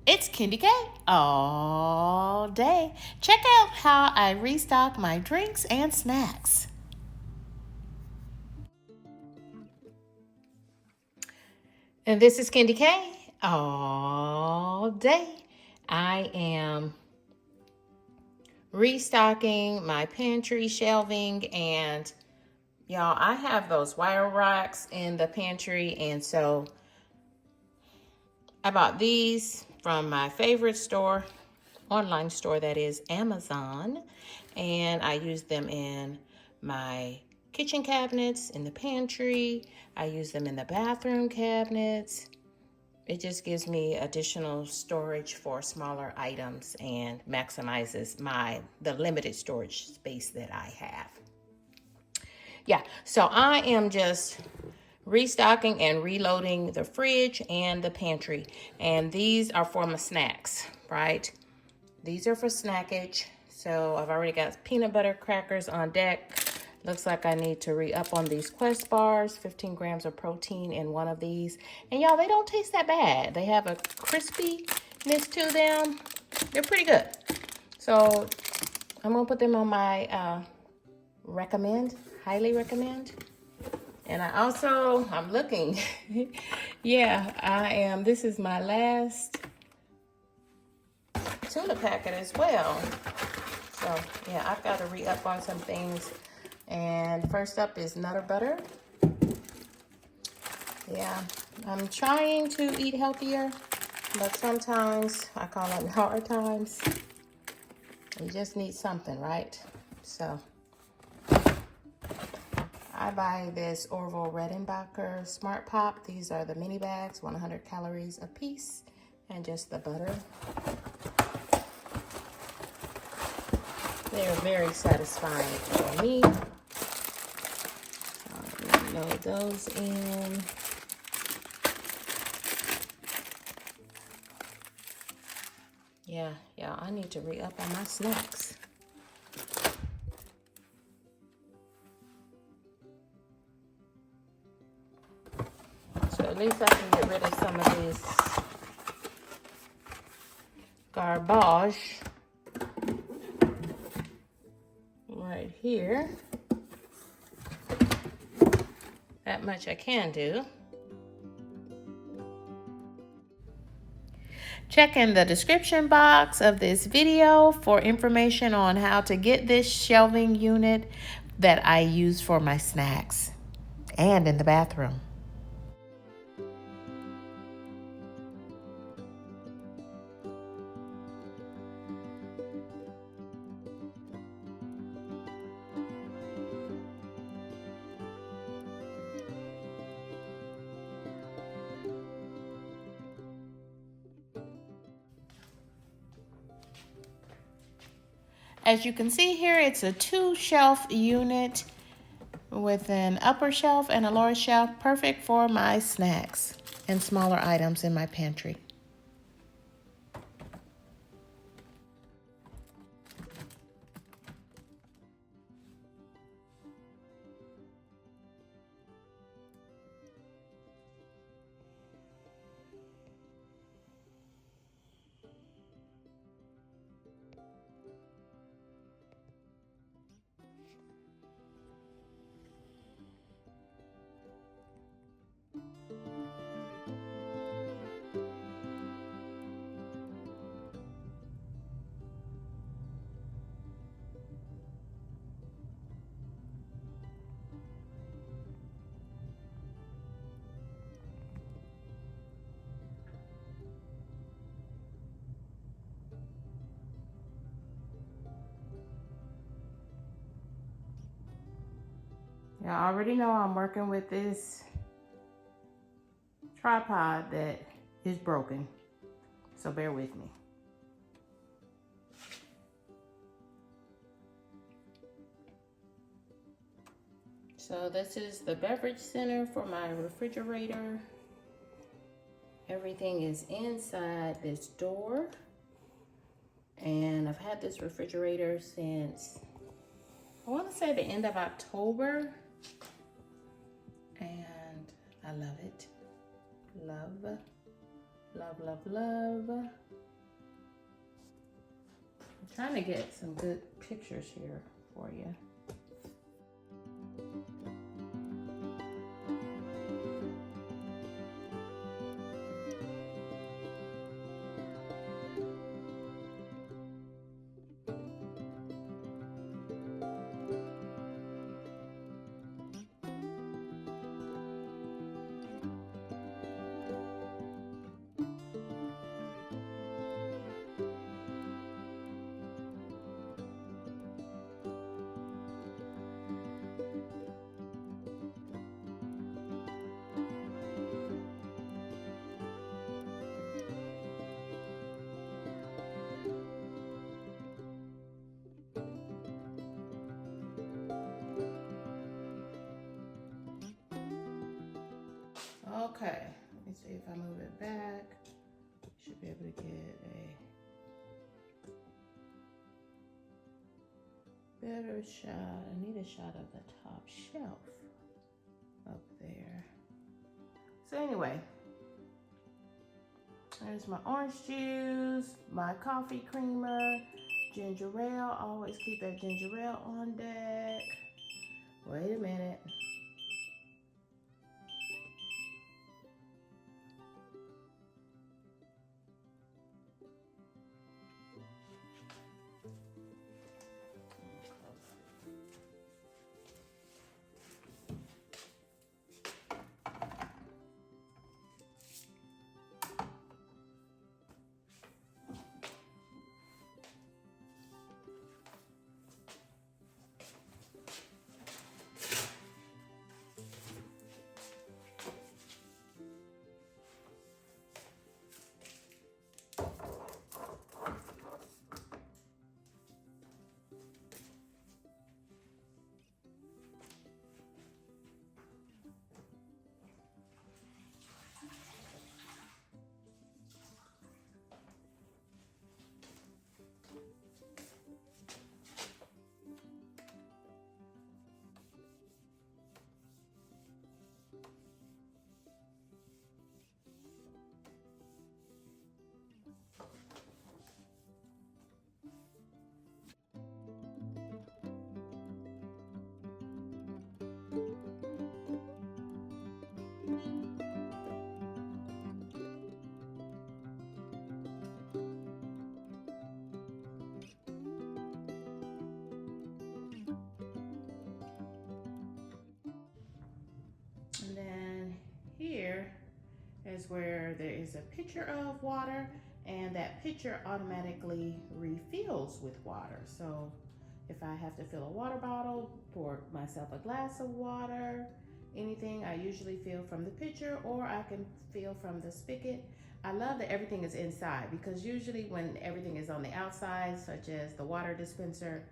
It's Candy K all day. Check out how I restock my drinks and snacks. And this is Candy K all day. I am restocking my pantry shelving, and y'all, I have those wire racks in the pantry, and so I bought these from my favorite store, online store, that is Amazon, and I use them in my kitchen cabinets, in the pantry. I use them in the bathroom cabinets. It just gives me additional storage for smaller items and maximizes the limited storage space that I have. Yeah, so I am just restocking and reloading the fridge and the pantry. And these are for my snacks, right? These are for snackage. So I've already got peanut butter crackers on deck. Looks like I need to re-up on these Quest bars, 15 grams of protein in one of these. And y'all, they don't taste that bad. They have a crispiness to them. They're pretty good. So I'm gonna put them on my highly recommend. And I'm looking. Yeah, I am. This is my last tuna packet as well. So yeah, I've got to re-up on some things. And first up is Nutter Butter. Yeah, I'm trying to eat healthier, but sometimes I call it hard times. You just need something, right? So I buy this Orville Redenbacher Smart Pop. These are the mini bags, 100 calories a piece, and just the butter. They're very satisfying for me. So load those in. Yeah, I need to re-up on my snacks. So at least I can get rid of some of this garbage right here. That much I can do. Check in the description box of this video for information on how to get this shelving unit that I use for my snacks and in the bathroom. As you can see here, it's a 2-shelf unit with an upper shelf and a lower shelf, perfect for my snacks and smaller items in my pantry. You already know I'm working with this tripod that is broken, so bear with me. So this is the beverage center for my refrigerator. Everything is inside this door. And I've had this refrigerator since, I want to say, the end of October. And I love it. Love. Love, love, love. I'm trying to get some good pictures here for you. Okay, let me see if I move it back. Should be able to get a better shot. I need a shot of the top shelf up there. So anyway, there's my orange juice, my coffee creamer, ginger ale. Always keep that ginger ale on deck. Wait a minute. And then here is where there is a pitcher of water, and that pitcher automatically refills with water. So if I have to fill a water bottle, pour myself a glass of water, anything, I usually fill from the pitcher, or I can fill from the spigot. I love that everything is inside, because usually when everything is on the outside, such as the water dispenser,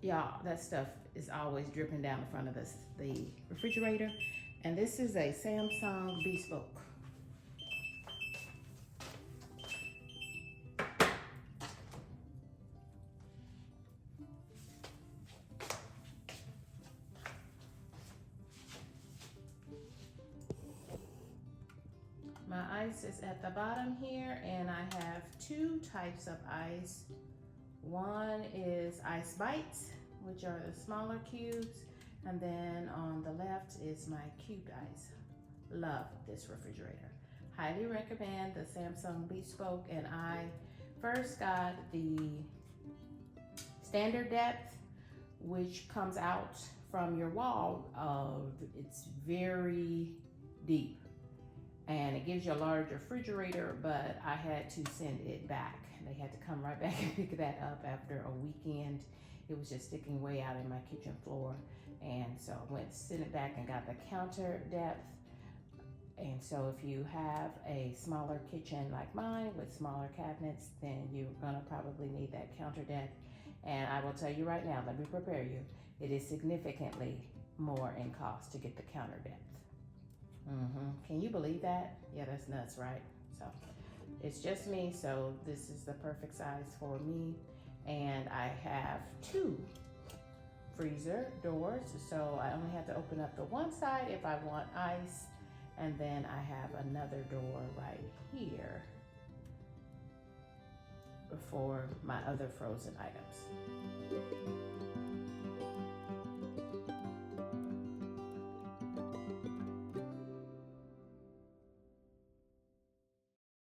y'all, that stuff is always dripping down the front of the refrigerator. And this is a Samsung Bespoke. My ice is at the bottom here, and I have two types of ice. One is Ice Bites, which are the smaller cubes, and then on the left is my cubed ice. Love this refrigerator. Highly recommend the Samsung Bespoke, and I first got the standard depth, which comes out from your wall. It's very deep, and it gives you a large refrigerator, but I had to send it back. They had to come right back and pick that up after a weekend. It was just sticking way out in my kitchen floor, and so I went, sent it back, and got the counter depth. And so if you have a smaller kitchen like mine with smaller cabinets, then you're gonna probably need that counter depth. And I will tell you right now, let me prepare you, it is significantly more in cost to get the counter depth. Can you believe that? Yeah, that's nuts, right? So it's just me, so this is the perfect size for me. And I have two freezer doors, so I only have to open up the one side if I want ice, and then I have another door right here for my other frozen items.